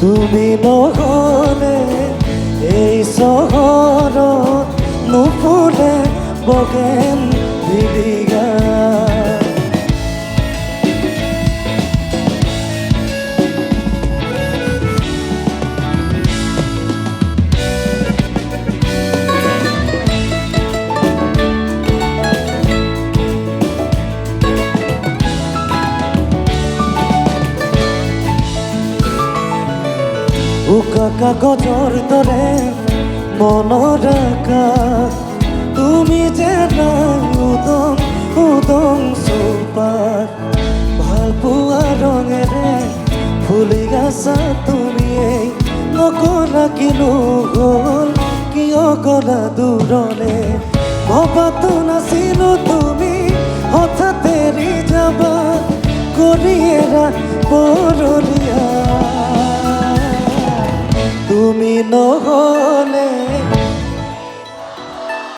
তুমি নহলে এই চহৰত নুফুলে বগেন ভিলিগা। উকা কাগজৰ দৰে মনৰ আকাশ তুমি যে নাই উদং উদং চৌপাশ। ভাল পোৱা ৰঙেৰে ফুলি গাছা তুমিয়েই নকলা কিনো গ'ল কিয় গলা দূৰলে। ভবাতো নাছিলো তুমি হঠাৎ এৰি যাবা কৰিয়েৰা বৰলীয়া। তুমি নহয়